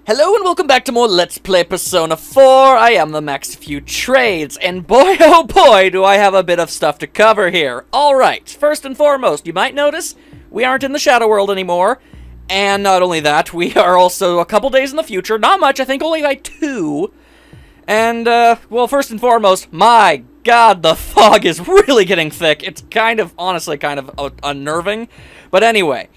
Hello and welcome back to more Let's Play Persona 4. I am the Max Few Trades, and boy oh boy do I have a bit of stuff to cover here. Alright, first and foremost, you might notice we aren't in the Shadow World anymore, and not only that, we are also a couple days in the future, not much, I think only like 2. And, well, first and foremost, my god, the fog is really getting thick. It's honestly kind of unnerving, but anyway.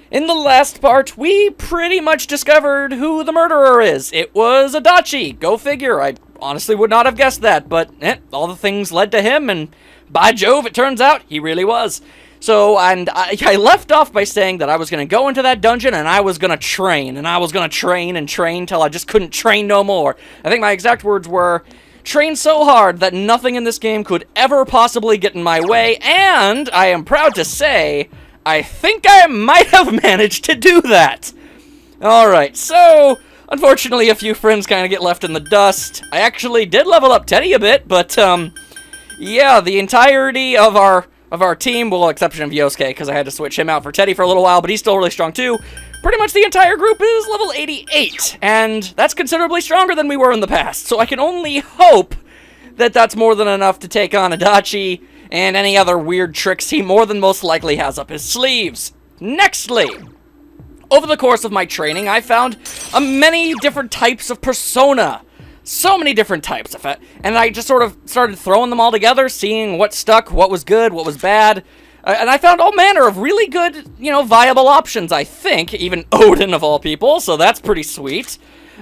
In the last part, we pretty much discovered who the murderer is. It was Adachi. Go figure. I honestly would not have guessed that, but all the things led to him, and by Jove, it turns out he really was. So, and I left off by saying that I was going to go into that dungeon and I was going to train, and I was going to train and train till I just couldn't train no more. I think my exact words were, train so hard that nothing in this game could ever possibly get in my way, and I am proud to say, I think I might have managed to do that. Alright, so, unfortunately a few friends kind of get left in the dust. I actually did level up Teddy a bit, but, yeah, the entirety of our team, well, exception of Yosuke, because I had to switch him out for Teddy for a little while, but he's still really strong too. Pretty much the entire group is level 88, and that's considerably stronger than we were in the past, so I can only hope that that's more than enough to take on Adachi and any other weird tricks he more than most likely has up his sleeves. Nextly, over the course of my training, I found many different types of persona. So many different types of it, and I just sort of started throwing them all together, seeing what stuck, what was good, what was bad, and I found all manner of really good, viable options, I think, even Odin of all people, so that's pretty sweet.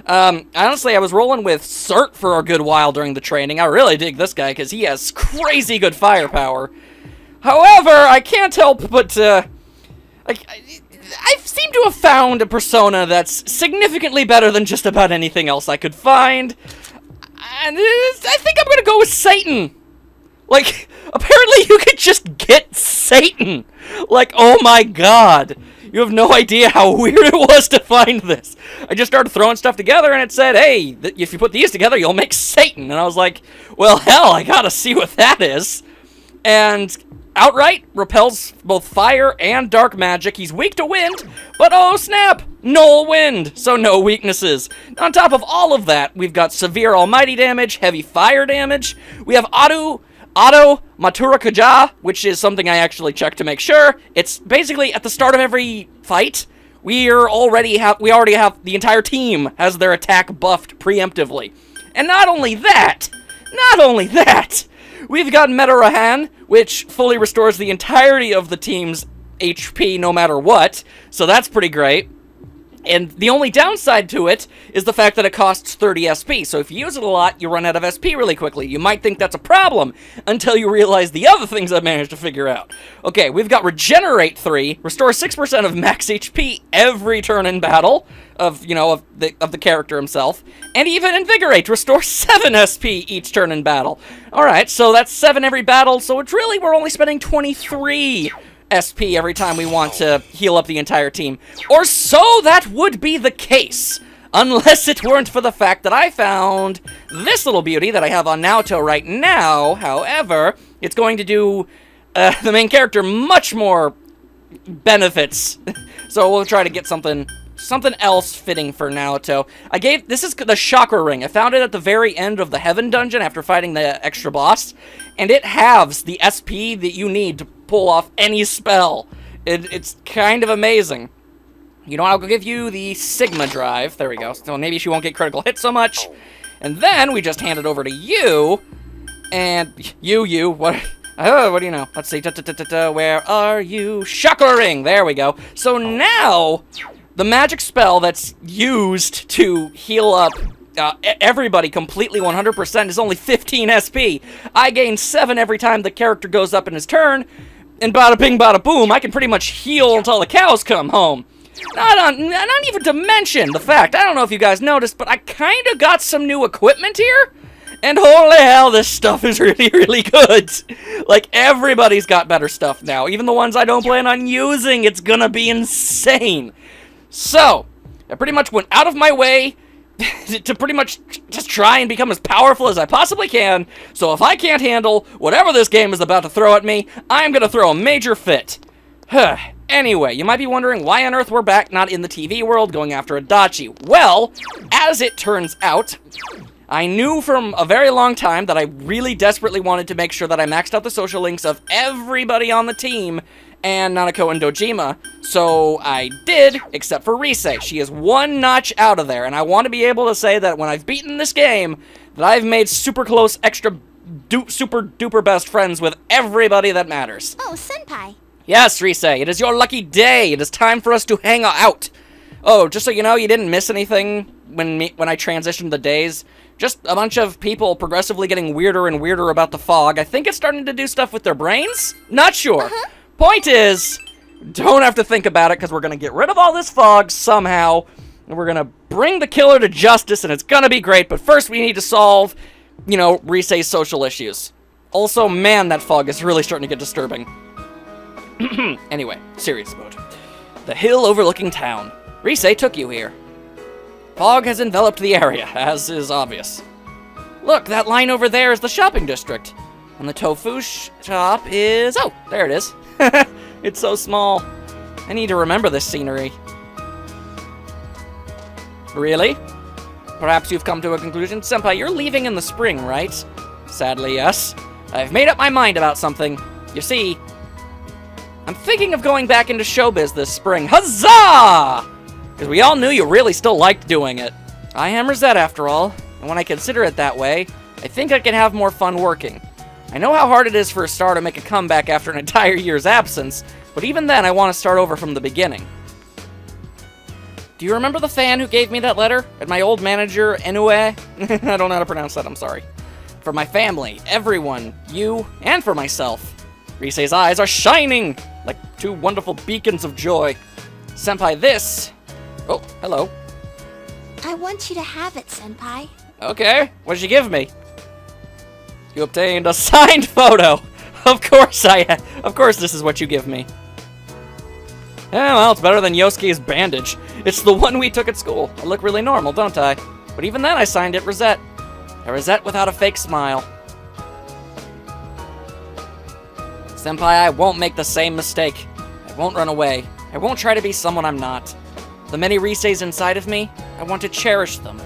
Honestly, I was rolling with Cert for a good while during the training. I really dig this guy, because he has crazy good firepower. However, I can't help but, I seem to have found a persona that's significantly better than just about anything else I could find. And I think I'm gonna go with Satan. Like, apparently you could just get Satan. Like, oh my god. You have no idea how weird it was to find this. I just started throwing stuff together and it said, hey, if you put these together, you'll make Satan. And I was like, well, hell, I gotta see what that is. And outright repels both fire and dark magic. He's weak to wind, but oh snap, null wind, so no weaknesses. On top of all of that, we've got severe almighty damage, heavy fire damage. We have Auto Matura Kaja, which is something I actually checked to make sure. It's basically at the start of every fight, we already have the entire team has their attack buffed preemptively. And not only that, we've got Metarahan, which fully restores the entirety of the team's HP no matter what, so that's pretty great. And the only downside to it is the fact that it costs 30 SP, so if you use it a lot, you run out of SP really quickly. You might think that's a problem until you realize the other things I've managed to figure out. Okay, we've got Regenerate 3, restore 6% of max HP every turn in battle of the character himself, and even Invigorate, restore 7 SP each turn in battle. Alright, so that's 7 every battle, so it's really, we're only spending 23 SP every time we want to heal up the entire team. Or so that would be the case, unless it weren't for the fact that I found this little beauty that I have on Naoto right now. However, it's going to do the main character much more benefits. So we'll try to get something else fitting for Naoto. This is the Chakra Ring. I found it at the very end of the Heaven Dungeon after fighting the extra boss, and it halves the SP that you need to pull off any spell. It's kind of amazing. You know, I'll give you the Sigma Drive. There we go. So maybe she won't get critical hit so much. And then we just hand it over to you, and what do you know? Let's see. Where are you? Chakra Ring. There we go. So now the magic spell that's used to heal up everybody completely 100% is only 15 SP. I gain 7 every time the character goes up in his turn, and bada bing bada boom, I can pretty much heal until the cows come home. Not even to mention the fact, I don't know if you guys noticed, but I kind of got some new equipment here, and holy hell, this stuff is really, really good. Like, everybody's got better stuff now, even the ones I don't plan on using. It's gonna be insane. So, I pretty much went out of my way to pretty much just try and become as powerful as I possibly can, so if I can't handle whatever this game is about to throw at me, I'm gonna throw a major fit. Anyway, you might be wondering why on earth we're back not in the TV world going after Adachi. Well, as it turns out, I knew from a very long time that I really desperately wanted to make sure that I maxed out the social links of everybody on the team and Nanako and Dojima, so I did, except for Rise. She is one notch out of there, and I want to be able to say that when I've beaten this game, that I've made super close, super duper best friends with everybody that matters. Oh, Senpai. Yes, Rise, it is your lucky day. It is time for us to hang out. Oh, just so you know, you didn't miss anything when I transitioned the days. Just a bunch of people progressively getting weirder and weirder about the fog. I think it's starting to do stuff with their brains? Not sure. Point is, don't have to think about it, because we're going to get rid of all this fog somehow, and we're going to bring the killer to justice, and it's going to be great, but first we need to solve, you know, Rise's social issues. Also, man, that fog is really starting to get disturbing. Anyway, serious mode. The hill overlooking town. Rise took you here. Fog has enveloped the area, as is obvious. Look, that line over there is the shopping district. And the tofu shop is... Oh, there it is. It's so small. I need to remember this scenery. Really? Perhaps you've come to a conclusion? Senpai, you're leaving in the spring, right? Sadly, yes. I've made up my mind about something. You see, I'm thinking of going back into showbiz this spring. Huzzah! Because we all knew you really still liked doing it. I am Rosette, after all, and when I consider it that way, I think I can have more fun working. I know how hard it is for a star to make a comeback after an entire year's absence, but even then I want to start over from the beginning. Do you remember the fan who gave me that letter? And my old manager, Inoue? I don't know how to pronounce that, I'm sorry. For my family, everyone, you, and for myself. Rise's eyes are shining like two wonderful beacons of joy. Senpai, this... Oh, hello. I want you to have it, Senpai. Okay, what did you give me? You obtained a signed photo. Of course this is what you give me. Yeah, well, it's better than Yosuke's bandage. It's the one we took at school. I look really normal, don't I? But even then I signed it Rosette. A Rosette without a fake smile. Senpai, I won't make the same mistake. I won't run away. I won't try to be someone I'm not. The many Riseis inside of me, I want to cherish them.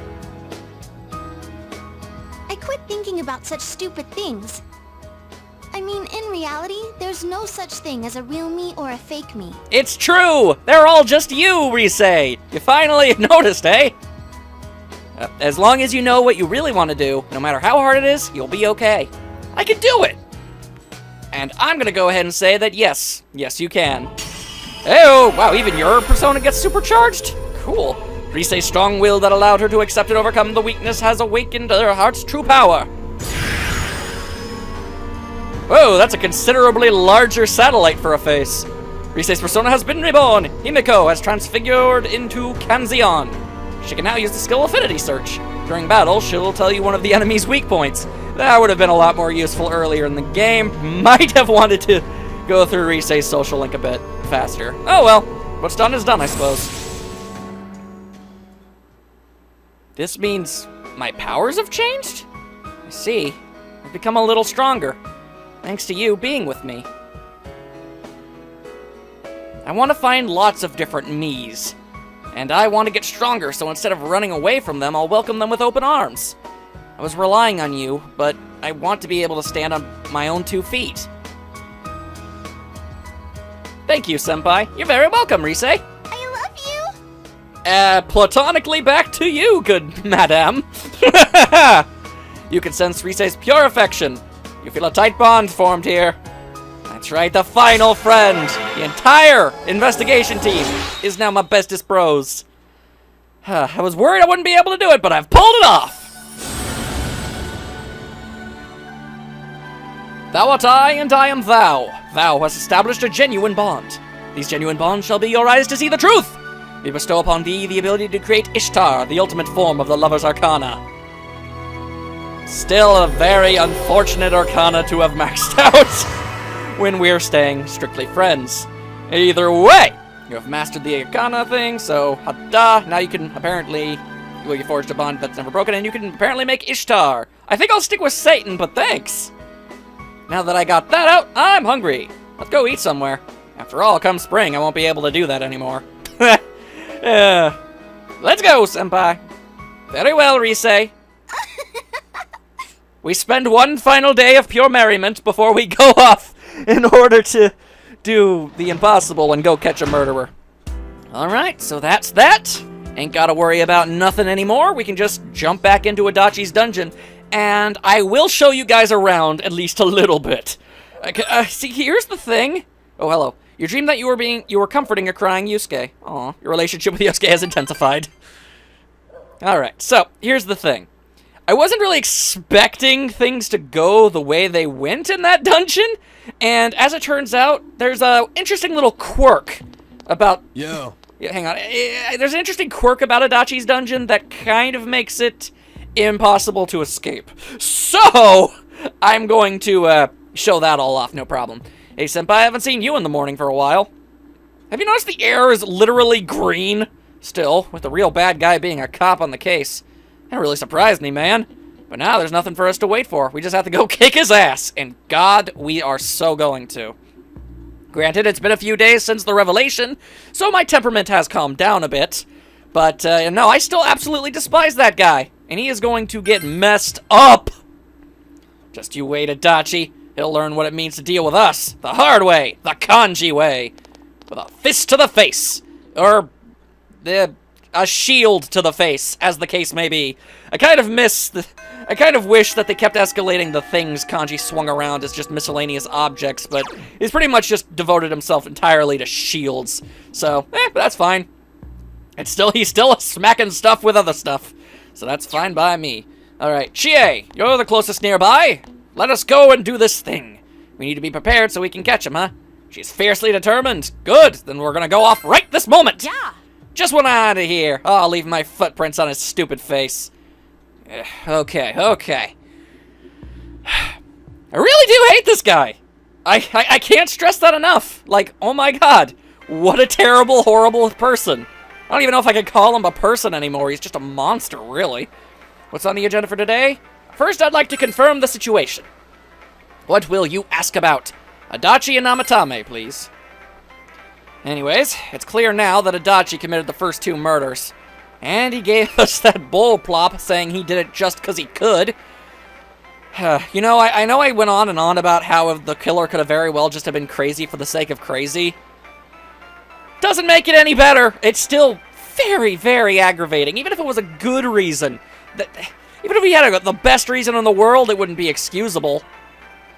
I quit thinking about such stupid things. I mean, in reality, there's no such thing as a real me or a fake me. It's true! They're all just you, Rise! You finally noticed, eh? As long as you know what you really want to do, no matter how hard it is, you'll be okay. I can do it! And I'm gonna go ahead and say that yes, you can. Oh, wow, even your persona gets supercharged? Cool. Rise's strong will that allowed her to accept and overcome the weakness has awakened her heart's true power. Whoa, that's a considerably larger satellite for a face. Rise's persona has been reborn. Himiko has transfigured into Kanzeon. She can now use the skill Affinity Search. During battle, she'll tell you one of the enemy's weak points. That would have been a lot more useful earlier in the game. Might have wanted to go through Rise's social link a bit faster. Oh well, what's done is done, I suppose. This means my powers have changed? I see. I've become a little stronger. Thanks to you being with me. I want to find lots of different me's. And I want to get stronger, so instead of running away from them, I'll welcome them with open arms. I was relying on you, but I want to be able to stand on my own 2 feet. Thank you, Senpai. You're very welcome, Rise. I love you! Platonically back to you, good madam. You can sense Rise's pure affection. You feel a tight bond formed here. That's right, the final friend. The entire investigation team is now my bestest bros. I was worried I wouldn't be able to do it, but I've pulled it off. Thou art I, and I am thou. Thou hast established a genuine bond. These genuine bonds shall be your eyes to see the truth. We bestow upon thee the ability to create Ishtar, the ultimate form of the lover's arcana. Still a very unfortunate arcana to have maxed out when we're staying strictly friends. Either way, you have mastered the arcana thing, so hada, now you can apparently, well, you forged a bond that's never broken, and you can apparently make Ishtar. I think I'll stick with Satan, but thanks. Now that I got that out, I'm hungry. Let's go eat somewhere. After all, come spring, I won't be able to do that anymore. Let's go, senpai. Very well, Risei. We spend one final day of pure merriment before we go off in order to do the impossible and go catch a murderer. Alright, so that's that. Ain't gotta worry about nothing anymore. We can just jump back into Adachi's dungeon, and I will show you guys around at least a little bit. See, here's the thing. Oh, hello. You dreamed that you were comforting a crying Yusuke. Aw, your relationship with Yusuke has intensified. Alright, so, here's the thing. I wasn't really expecting things to go the way they went in that dungeon, and as it turns out, there's a interesting little quirk about... Yo. Yeah, hang on. There's an interesting quirk about Adachi's dungeon that kind of makes it impossible to escape. So, I'm going to show that all off, no problem. Hey, senpai, I haven't seen you in the morning for a while. Have you noticed the air is literally green? Still, with the real bad guy being a cop on the case. That really surprised me, man. But now there's nothing for us to wait for. We just have to go kick his ass. And God, we are so going to. Granted, it's been a few days since the revelation, so my temperament has calmed down a bit. But, no, I still absolutely despise that guy. And he is going to get messed up. Just you wait, Adachi. He'll learn what it means to deal with us. The hard way. The kanji way. With a fist to the face. Or a shield to the face, as the case may be. I kind of wish that they kept escalating the things Kanji swung around as just miscellaneous objects, but he's pretty much just devoted himself entirely to shields. So, that's fine. He's still smacking stuff with other stuff. So that's fine by me. Alright, Chie, you're the closest nearby. Let us go and do this thing. We need to be prepared so we can catch him, huh? She's fiercely determined. Good, then we're gonna go off right this moment. Yeah. Just want out of here. Oh, I'll leave my footprints on his stupid face. Okay. I really do hate this guy. I can't stress that enough. Like, oh my god. What a terrible, horrible person. I don't even know if I can call him a person anymore. He's just a monster, really. What's on the agenda for today? First, I'd like to confirm the situation. What will you ask about? Adachi and Namatame, please. Anyways, it's clear now that Adachi committed the first two murders. And he gave us that bull plop saying he did it just because he could. You know, I know I went on and on about how the killer could have very well just have been crazy for the sake of crazy. Doesn't make it any better. It's still very, very aggravating. Even if it was a good reason. Even if he had the best reason in the world, it wouldn't be excusable.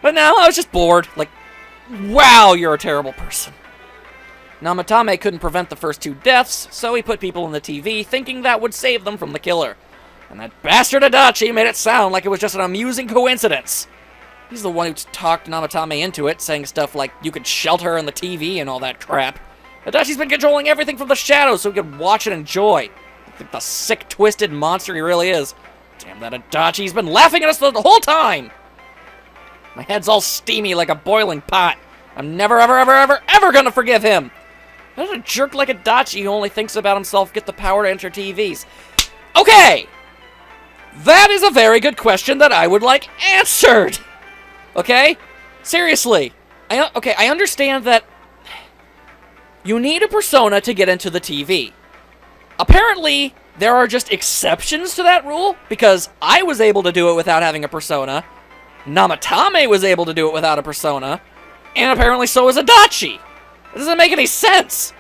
But no, I was just bored. Like, wow, you're a terrible person. Namatame couldn't prevent the first two deaths, so he put people in the TV thinking that would save them from the killer. And that bastard Adachi made it sound like it was just an amusing coincidence. He's the one who talked Namatame into it, saying stuff like you could shelter her in the TV and all that crap. Adachi's been controlling everything from the shadows so he could watch and enjoy. Like the sick, twisted monster he really is. Damn that Adachi, he's been laughing at us the whole time! My head's all steamy like a boiling pot. I'm never, ever gonna forgive him! How does a jerk like Adachi who only thinks about himself get the power to enter TVs? Okay! That is a very good question that I would like answered! Okay? Seriously. I understand that you need a persona to get into the TV. Apparently, there are just exceptions to that rule, because I was able to do it without having a persona, Namatame was able to do it without a persona, and apparently so is Adachi! It doesn't make any sense!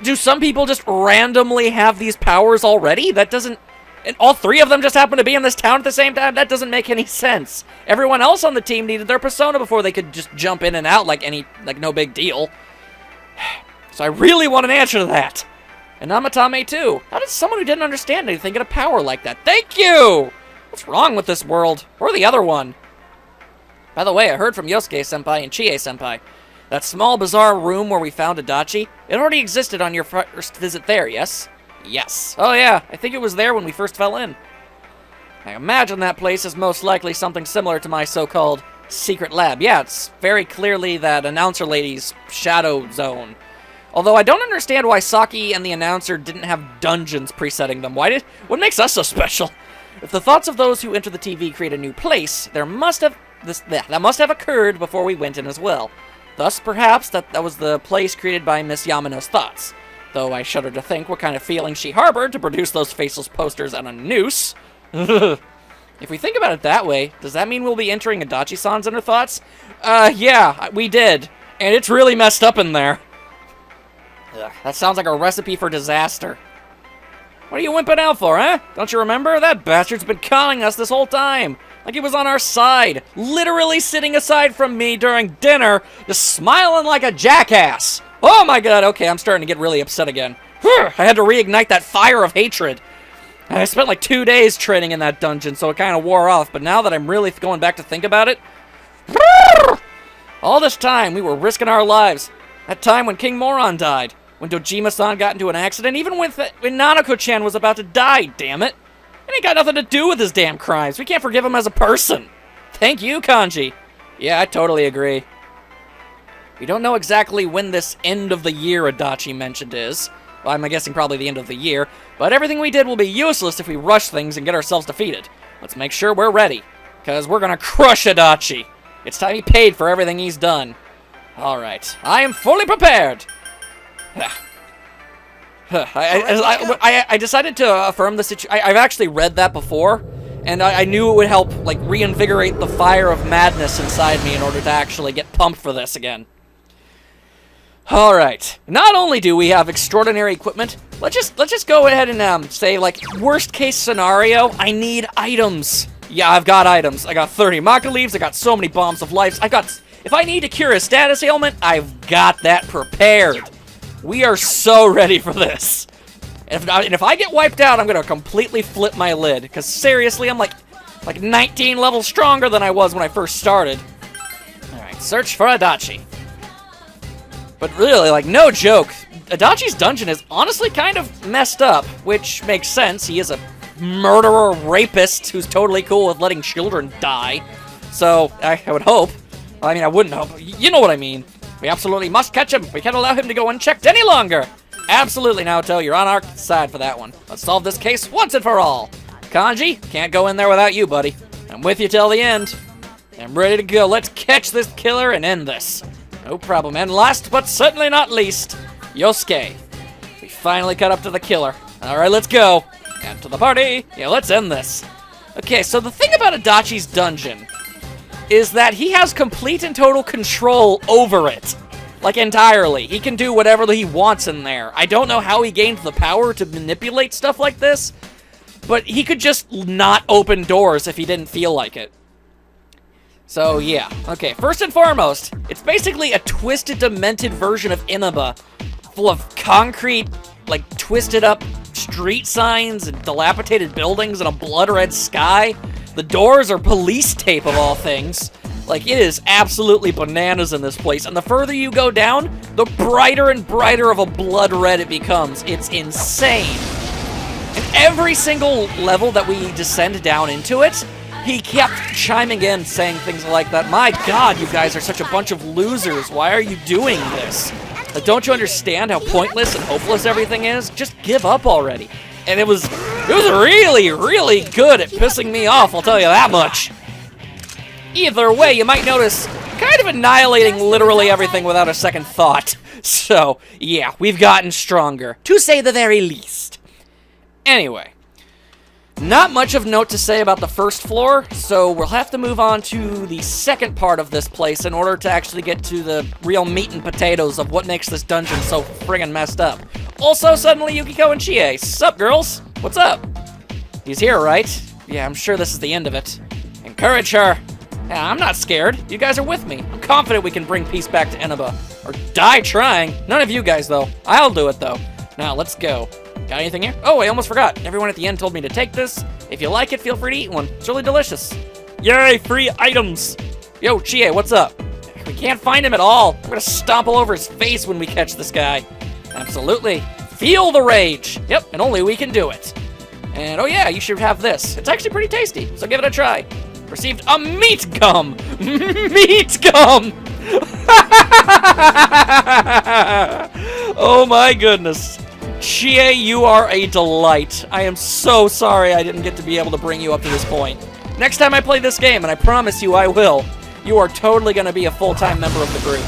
Do some people just randomly have these powers already? That doesn't... And all three of them just happen to be in this town at the same time? That doesn't make any sense. Everyone else on the team needed their persona before they could just jump in and out like no big deal. So I really want an answer to that. And Namatame too. How did someone who didn't understand anything get a power like that? Thank you! What's wrong with this world? Or the other one? By the way, I heard from Yosuke-senpai and Chie-senpai. That small, bizarre room where we found Adachi, it already existed on your first visit there, yes? Yes. Oh yeah, I think it was there when we first fell in. I imagine that place is most likely something similar to my so-called secret lab. Yeah, it's very clearly that announcer lady's shadow zone. Although I don't understand why Saki and the announcer didn't have dungeons presetting them. What makes us so special? If the thoughts of those who enter the TV create a new place, that must have occurred before we went in as well. Thus, perhaps, that was the place created by Miss Yamano's thoughts. Though I shudder to think what kind of feelings she harbored to produce those faceless posters on a noose. If we think about it that way, does that mean we'll be entering Adachi-san's inner thoughts? Yeah, we did. And it's really messed up in there. Ugh, that sounds like a recipe for disaster. What are you wimping out for, huh? Don't you remember? That bastard's been conning us this whole time. Like he was on our side. Literally sitting aside from me during dinner, just smiling like a jackass. Oh my god, okay, I'm starting to get really upset again. I had to reignite that fire of hatred. I spent like 2 days training in that dungeon, so it kind of wore off, but now that I'm really going back to think about it, all this time we were risking our lives. That time when King Moron died, when Dojima-san got into an accident, even when Nanako-chan was about to die, damn it. It ain't got nothing to do with his damn crimes. We can't forgive him as a person. Thank you, Kanji. Yeah, I totally agree. We don't know exactly when this end of the year Adachi mentioned is. Well, I'm guessing probably the end of the year, but everything we did will be useless if we rush things and get ourselves defeated. Let's make sure we're ready, because we're gonna crush Adachi. It's time he paid for everything he's done. Alright, I am fully prepared. I decided to affirm the situation. I've actually read that before, and I knew it would help, like, reinvigorate the fire of madness inside me in order to actually get pumped for this again. Alright, not only do we have extraordinary equipment, let's just go ahead and say, like, worst case scenario, I need items. Yeah, I've got items. I got 30 Maka leaves, I got so many bombs of life, if I need to cure a status ailment, I've got that prepared. We are so ready for this. And if I get wiped out, I'm gonna completely flip my lid, because seriously, I'm like 19 levels stronger than I was when I first started. Alright, search for Adachi. But really, like, no joke, Adachi's dungeon is honestly kind of messed up, which makes sense. He is a murderer rapist who's totally cool with letting children die. So, I would hope. I mean, I wouldn't hope. You know what I mean. We absolutely must catch him. We can't allow him to go unchecked any longer. Absolutely, Naoto. You're on our side for that one. Let's solve this case once and for all. Kanji, can't go in there without you, buddy. I'm with you till the end. I'm ready to go. Let's catch this killer and end this. No problem. And last but certainly not least, Yosuke. We finally caught up to the killer. Alright, let's go. And to the party. Yeah, let's end this. Okay, so the thing about Adachi's dungeon is that he has complete and total control over it. Like, entirely. He can do whatever he wants in there. I don't know how he gained the power to manipulate stuff like this, but he could just not open doors if he didn't feel like it. So, yeah. Okay, first and foremost, it's basically a twisted, demented version of Inaba, full of concrete, like, twisted up street signs and dilapidated buildings and a blood red sky. The doors are police tape, of all things. Like, it is absolutely bananas in this place, and the further you go down, the brighter and brighter of a blood red it becomes. It's insane. And every single level that we descend down into it, he kept chiming in, saying things like that. My god, you guys are such a bunch of losers. Why are you doing this? Like, don't you understand how pointless and hopeless everything is? Just give up already. And it was really, really good at pissing me off, I'll tell you that much. Either way, you might notice kind of annihilating literally everything without a second thought. So, yeah, we've gotten stronger, to say the very least. Anyway, not much of note to say about the first floor, so we'll have to move on to the second part of this place in order to actually get to the real meat and potatoes of what makes this dungeon so friggin' messed up. Also, suddenly Yukiko and Chie. Sup, girls? What's up? He's here, right? Yeah, I'm sure this is the end of it. Encourage her. Yeah, I'm not scared. You guys are with me. I'm confident we can bring peace back to Inaba. Or die trying. None of you guys, though. I'll do it, though. Now, let's go. Got anything here? Oh, I almost forgot. Everyone at the end told me to take this. If you like it, feel free to eat one. It's really delicious. Yay, free items. Yo, Chie, what's up? We can't find him at all. I'm gonna stomp all over his face when we catch this guy. Absolutely. Feel the rage. Yep, and only we can do it. And oh yeah, you should have this. It's actually pretty tasty, so give it a try. Received a meat gum! Meat gum! Oh my goodness. Chie, you are a delight. I am so sorry I didn't get to be able to bring you up to this point. Next time I play this game, and I promise you I will, you are totally going to be a full-time member of the group.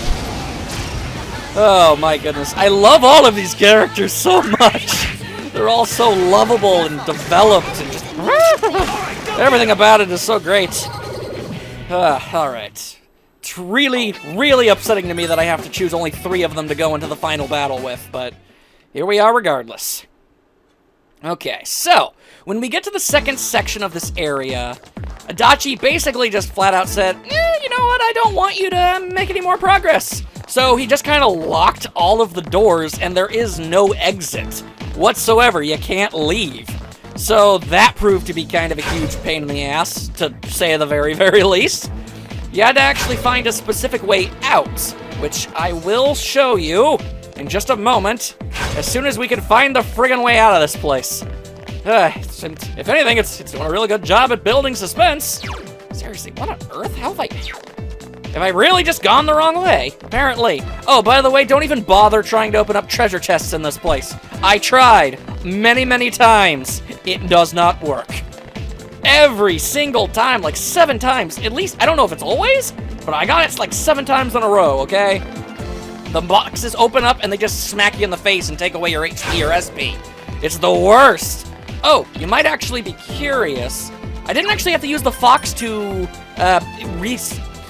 Oh my goodness. I love all of these characters so much. They're all so lovable and developed and just... everything about it is so great. Alright. It's really, really upsetting to me that I have to choose only 3 of them to go into the final battle with, but here we are regardless. Okay, so, when we get to the second section of this area, Adachi basically just flat out said, you know what, I don't want you to make any more progress. So he just kind of locked all of the doors, and there is no exit whatsoever. You can't leave. So that proved to be kind of a huge pain in the ass, to say the very, very least. You had to actually find a specific way out, which I will show you in just a moment, as soon as we can find the friggin' way out of this place. If anything, it's doing a really good job at building suspense. Seriously, what on earth? How have I really just gone the wrong way? Apparently. Oh, by the way, don't even bother trying to open up treasure chests in this place. I tried many, many times. It does not work. Every single time, like 7 times, at least. I don't know if it's always, but I got it like 7 times in a row, okay? The boxes open up and they just smack you in the face and take away your HP or SP. It's the worst. Oh, you might actually be curious. I didn't actually have to use the fox to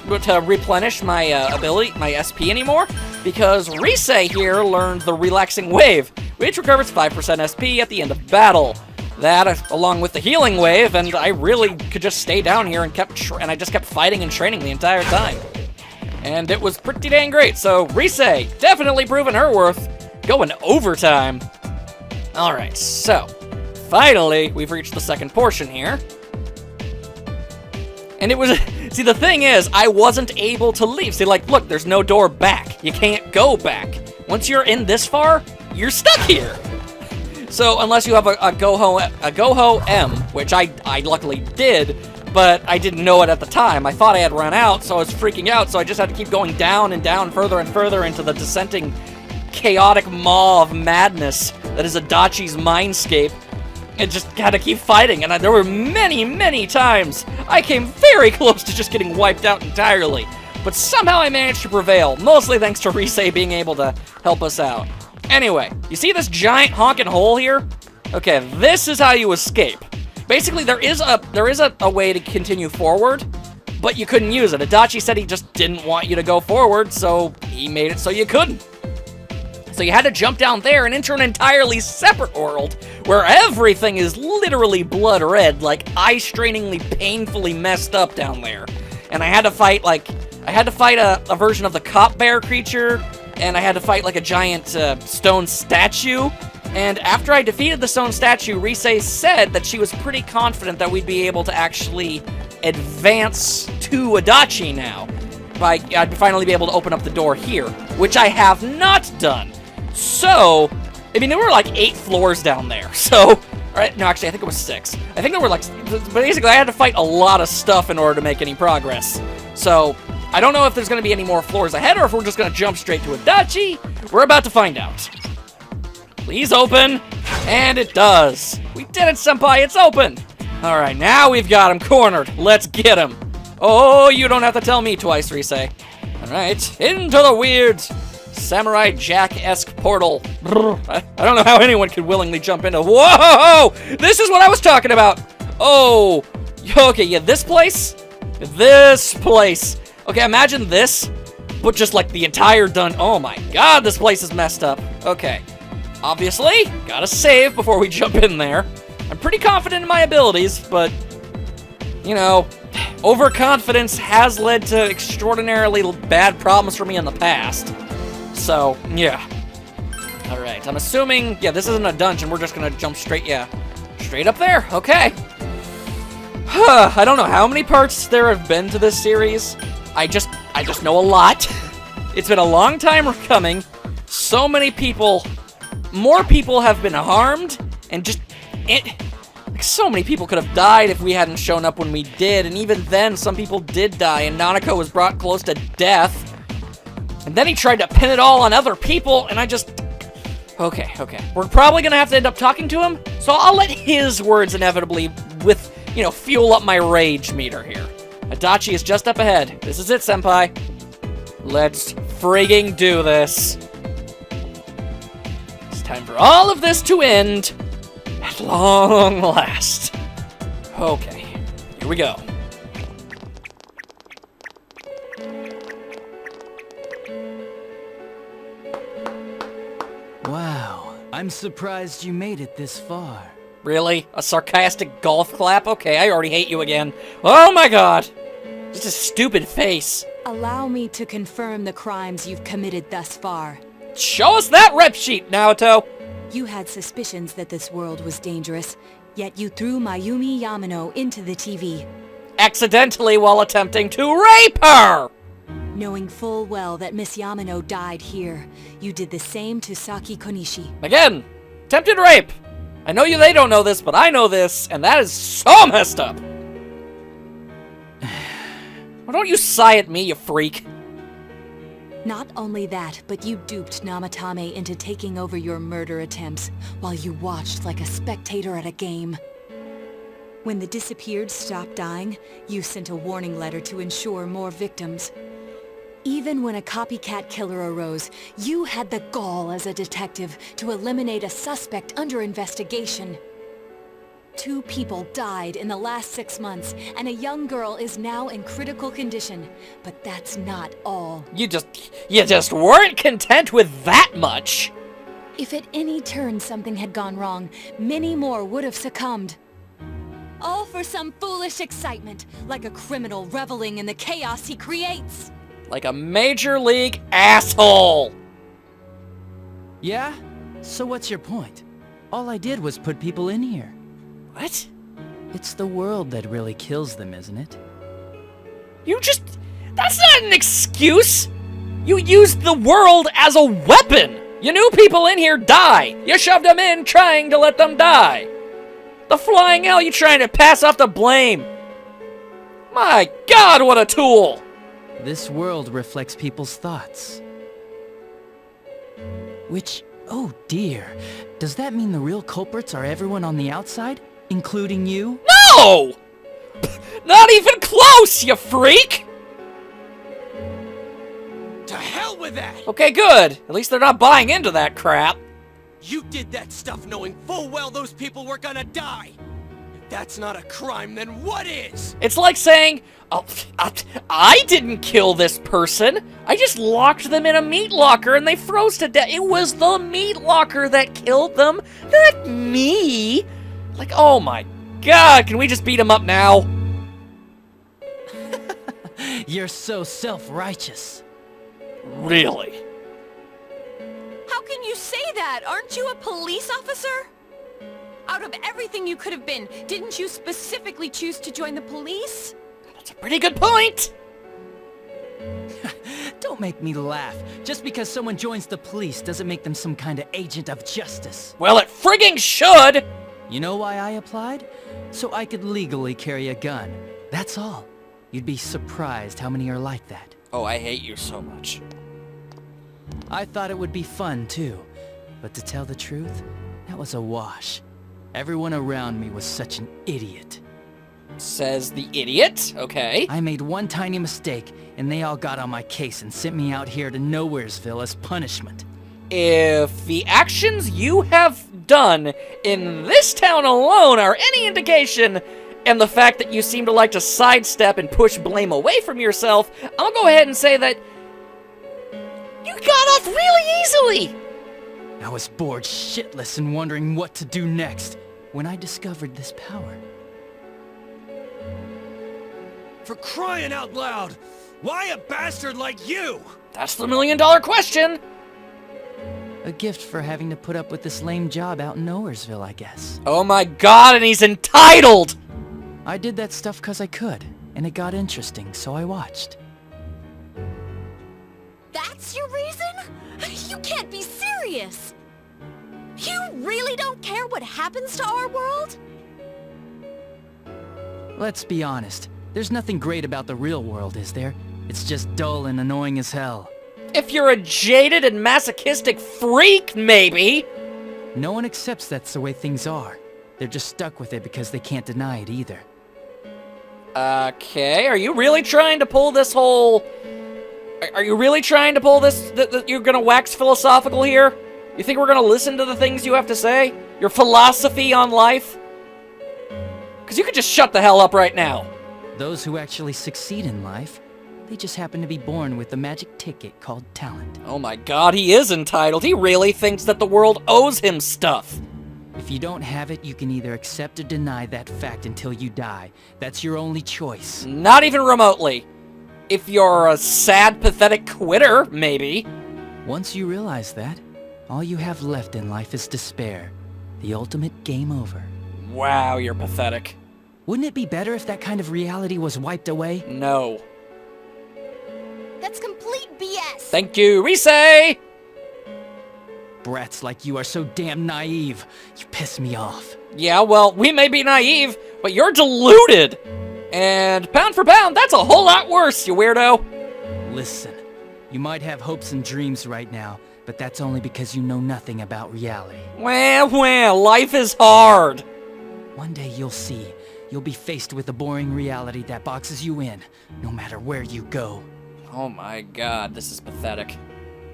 replenish my ability, my SP anymore, because Risei here learned the relaxing wave, which recovers 5% SP at the end of battle. That, along with the healing wave, and I really could just stay down here and I just kept fighting and training the entire time. And it was pretty dang great, so Risei, definitely proving her worth, going overtime. Alright, so, finally, we've reached the second portion here. And it was, see, the thing is, I wasn't able to leave. See, like, look, there's no door back. You can't go back. Once you're in this far, you're stuck here. So, unless you have a Go-Ho M, which I luckily did, but I didn't know it at the time. I thought I had run out, so I was freaking out, so I just had to keep going down and down, further and further into the descending, chaotic maw of madness that is Adachi's mindscape. And just had to keep fighting, and there were many, many times I came very close to just getting wiped out entirely. But somehow I managed to prevail, mostly thanks to Risei being able to help us out. Anyway, you see this giant honking hole here? Okay, this is how you escape. Basically, there is a way to continue forward, but you couldn't use it. Adachi said he just didn't want you to go forward, so he made it so you couldn't. So you had to jump down there and enter an entirely separate world where everything is literally blood red, like eye-strainingly, painfully messed up down there. And I had to fight a version of the cop bear creature, and I had to fight like a giant stone statue. And after I defeated the stone statue, Risei said that she was pretty confident that we'd be able to actually advance to Adachi now. I'd finally be able to open up the door here, which I have not done. So, I mean, there were like 8 floors down there, so... Alright, no, actually, I think it was 6. I think there were like... Basically, I had to fight a lot of stuff in order to make any progress. So, I don't know if there's going to be any more floors ahead, or if we're just going to jump straight to Adachi. We're about to find out. Please open. And it does. We did it, senpai, it's open. Alright, now we've got him cornered. Let's get him. Oh, you don't have to tell me twice, Risei. Alright, into the weird... Samurai Jack-esque portal. I don't know how anyone could willingly jump into. Whoa! This is what I was talking about. Oh, okay, yeah, this place. Okay, imagine this, but just like the entire Oh my God, this place is messed up. Okay, obviously, gotta save before we jump in there. I'm pretty confident in my abilities, but you know, overconfidence has led to extraordinarily bad problems for me in the past. So, yeah. Alright, I'm assuming, yeah, this isn't a dungeon, we're just gonna jump straight up there, okay. I don't know how many parts there have been to this series. I just know a lot. It's been a long time coming. So many people, more people have been harmed, and like so many people could have died if we hadn't shown up when we did, and even then, some people did die, and Nanako was brought close to death. And then he tried to pin it all on other people, and I just... Okay. We're probably gonna have to end up talking to him, so I'll let his words inevitably fuel up my rage meter here. Adachi is just up ahead. This is it, senpai. Let's frigging do this. Time for all of this to end at long last. Okay, here we go. Wow, I'm surprised you made it this far. Really? A sarcastic golf clap? Okay, I already hate you again. Oh my god! Just a stupid face. Allow me to confirm the crimes you've committed thus far. Show us that rep sheet, Naoto! You had suspicions that this world was dangerous, yet you threw Mayumi Yamano into the TV. Accidentally while attempting to rape her! Knowing full well that Miss Yamano died here, you did the same to Saki Konishi. Again, attempted rape! I know they don't know this, but I know this, and that is so messed up! Why don't you sigh at me, you freak? Not only that, but you duped Namatame into taking over your murder attempts while you watched like a spectator at a game. When the disappeared stopped dying, you sent a warning letter to ensure more victims. Even when a copycat killer arose, you had the gall as a detective to eliminate a suspect under investigation. 2 people died in the last 6 months, and a young girl is now in critical condition. But that's not all. You just weren't content with that much. If at any turn something had gone wrong, many more would have succumbed. All for some foolish excitement, like a criminal reveling in the chaos he creates. Like a major league asshole. Yeah? So what's your point? All I did was put people in here. What? It's the world that really kills them, isn't it? That's not an excuse! You used the world as a weapon! You knew people in here die! You shoved them in trying to let them die! The flying hell, you trying to pass off the blame! My god, what a tool! This world reflects people's thoughts. Which, oh dear, does that mean the real culprits are everyone on the outside? Including you? No! Not even close, you freak! To hell with that! Okay, good. At least they're not buying into that crap. You did that stuff knowing full well those people were gonna die! If that's not a crime, then what is? It's like saying, oh, I didn't kill this person. I just locked them in a meat locker and they froze to death. It was the meat locker that killed them, not me. Like, oh my god, can we just beat him up now? You're so self-righteous. Really? How can you say that? Aren't you a police officer? Out of everything you could have been, didn't you specifically choose to join the police? That's a pretty good point. Don't make me laugh. Just because someone joins the police doesn't make them some kind of agent of justice. Well, it frigging should. You know why I applied? So I could legally carry a gun. That's all. You'd be surprised how many are like that. Oh, I hate you so much. I thought it would be fun too. But to tell the truth, that was a wash. Everyone around me was such an idiot. Says the idiot. Okay. I made one tiny mistake, and they all got on my case and sent me out here to Nowheresville as punishment. If the actions you have done in this town alone are any indication, and the fact that you seem to like to sidestep and push blame away from yourself, I'll go ahead and say that you got off really easily. I was bored shitless and wondering what to do next when I discovered this power. For crying out loud, why a bastard like you? That's the million-dollar question. A gift for having to put up with this lame job out in Nowheresville, I guess. Oh my god, and he's entitled! I did that stuff 'cause I could, and it got interesting, so I watched. That's your reason? You can't be serious! You really don't care what happens to our world? Let's be honest. There's nothing great about the real world, is there? It's just dull and annoying as hell. If you're a jaded and masochistic freak, maybe. No one accepts that's the way things are. They're just stuck with it because they can't deny it either. Okay, are you really trying to pull this whole... Are you really trying to pull this... You're gonna wax philosophical here? You think we're gonna listen to the things you have to say? Your philosophy on life? Because you could just shut the hell up right now. Those who actually succeed in life, they just happen to be born with a magic ticket called talent. Oh my god, he is entitled. He really thinks that the world owes him stuff. If you don't have it, you can either accept or deny that fact until you die. That's your only choice. Not even remotely. If you're a sad, pathetic quitter, maybe. Once you realize that, all you have left in life is despair. The ultimate game over. Wow, you're pathetic. Wouldn't it be better if that kind of reality was wiped away? No. That's complete BS! Thank you, Risei! Brats like you are so damn naive. You piss me off. Yeah, well, we may be naive, but you're deluded! And pound for pound, that's a whole lot worse, you weirdo! Listen, you might have hopes and dreams right now, but that's only because you know nothing about reality. Well, life is hard! One day you'll see. You'll be faced with a boring reality that boxes you in, no matter where you go. Oh my god, this is pathetic.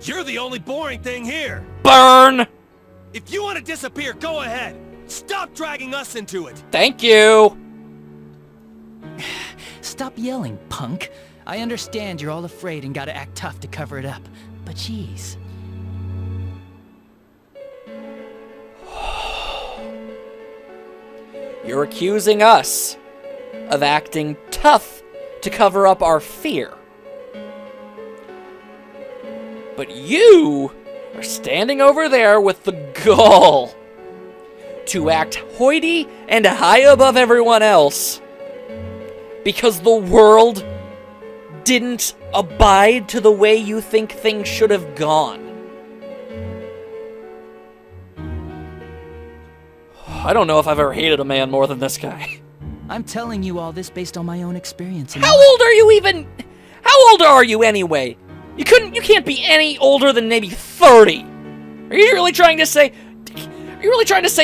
You're the only boring thing here! Burn! If you want to disappear, go ahead! Stop dragging us into it! Thank you! Stop yelling, punk. I understand you're all afraid and gotta act tough to cover it up, but jeez. You're accusing us of acting tough to cover up our fear. But you are standing over there with the gall to act hoity and high above everyone else because the world didn't abide to the way you think things should have gone. I don't know if I've ever hated a man more than this guy. I'm telling you all this based on my own experience. How old are you even? How old are you anyway? You can't be any older than maybe 30. Are you really trying to say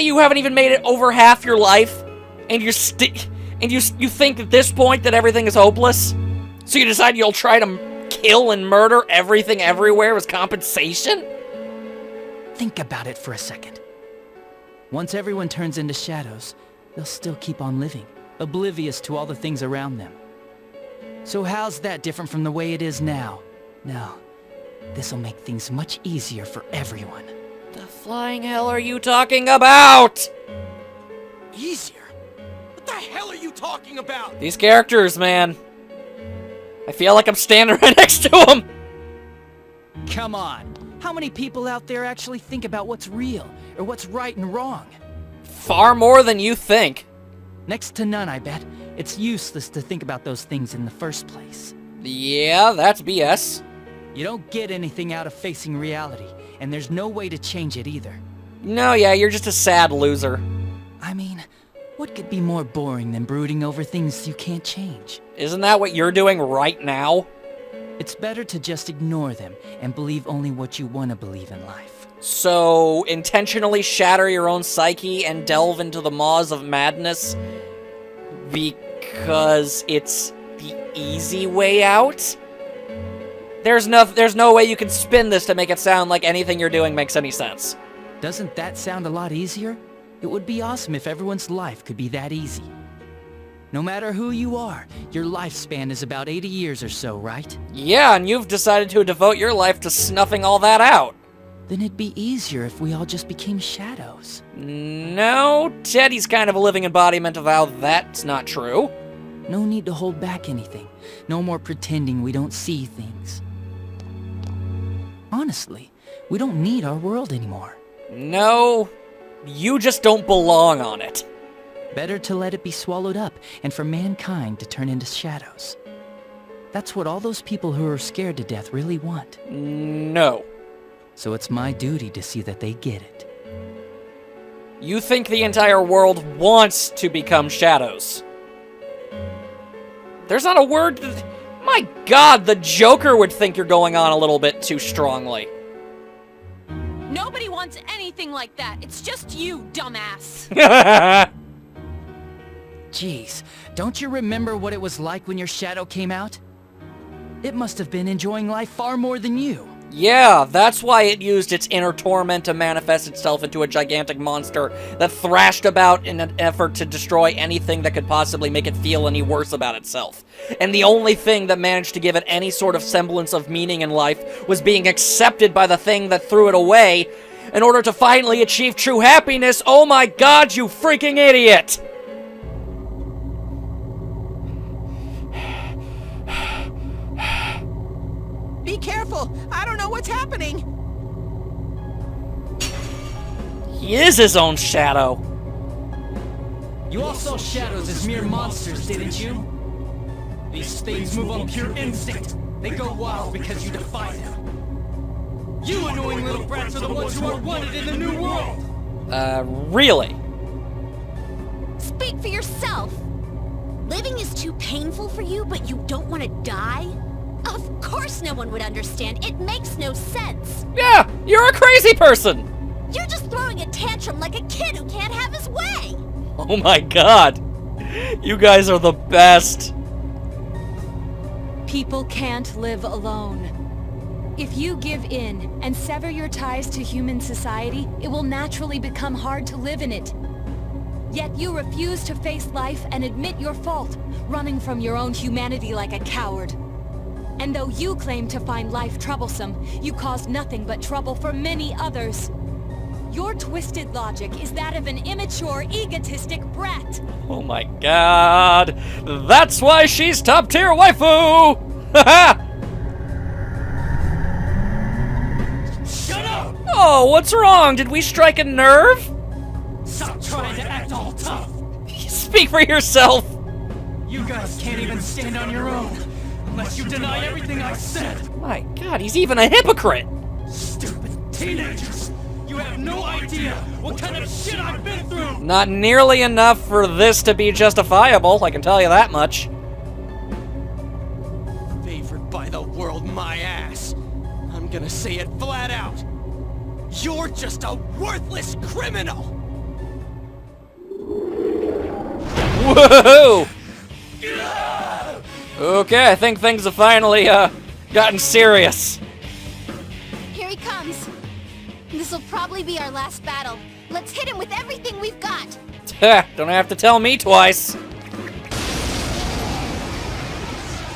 you haven't even made it over half your life? And you think at this point that everything is hopeless? So you decide you'll try to kill and murder everything everywhere as compensation? Think about it for a second. Once everyone turns into shadows, they'll still keep on living, oblivious to all the things around them. So how's that different from the way it is now? No, this'll make things much easier for everyone. The flying hell are you talking about? Easier? What the hell are you talking about? These characters, man. I feel like I'm standing right next to them. Come on, how many people out there actually think about what's real, or what's right and wrong? Far more than you think. Next to none, I bet. It's useless to think about those things in the first place. Yeah, that's BS. You don't get anything out of facing reality, and there's no way to change it either. No, yeah, you're just a sad loser. I mean, what could be more boring than brooding over things you can't change? Isn't that what you're doing right now? It's better to just ignore them and believe only what you want to believe in life. So, intentionally shatter your own psyche and delve into the maws of madness because it's the easy way out? There's no way you can spin this to make it sound like anything you're doing makes any sense. Doesn't that sound a lot easier? It would be awesome if everyone's life could be that easy. No matter who you are, your lifespan is about 80 years or so, right? Yeah, and you've decided to devote your life to snuffing all that out. Then it'd be easier if we all just became shadows. No, Teddy's kind of a living embodiment of how that's not true. No need to hold back anything. No more pretending we don't see things. Honestly, we don't need our world anymore. No, you just don't belong on it. Better to let it be swallowed up and for mankind to turn into shadows. That's what all those people who are scared to death really want. No. So it's my duty to see that they get it. You think the entire world wants to become shadows. There's not a word... My god, the Joker would think you're going on a little bit too strongly. Nobody wants anything like that. It's just you, dumbass. Jeez, don't you remember what it was like when your shadow came out? It must have been enjoying life far more than you. Yeah, that's why it used its inner torment to manifest itself into a gigantic monster that thrashed about in an effort to destroy anything that could possibly make it feel any worse about itself. And the only thing that managed to give it any sort of semblance of meaning in life was being accepted by the thing that threw it away in order to finally achieve true happiness. Oh my god, you freaking idiot! Be careful! I don't know what's happening! He is his own shadow. You all saw shadows as mere monsters, didn't you? These things move on pure instinct. They go wild because you defy them. You annoying little brats are the ones who are wanted in the new world! Really? Speak for yourself! Living is too painful for you, but you don't want to die? Of course no one would understand. It makes no sense. Yeah, you're a crazy person! You're just throwing a tantrum like a kid who can't have his way! Oh my god. You guys are the best. People can't live alone. If you give in and sever your ties to human society, it will naturally become hard to live in it. Yet you refuse to face life and admit your fault, running from your own humanity like a coward. And though you claim to find life troublesome, you cause nothing but trouble for many others. Your twisted logic is that of an immature, egotistic brat. Oh my god. That's why she's top tier waifu! Haha! Shut up! Oh, what's wrong? Did we strike a nerve? Stop trying to act all tough! Speak for yourself! You guys can't even stand on your own, unless you deny everything I said! My god, he's even a hypocrite! Stupid teenagers! You have no idea what kind of shit I've been through! Not nearly enough for this to be justifiable, I can tell you that much. Favored by the world, my ass. I'm gonna say it flat out. You're just a worthless criminal! Whoa! Okay, I think things have finally, gotten serious. Here he comes. This'll probably be our last battle. Let's hit him with everything we've got. Don't have to tell me twice.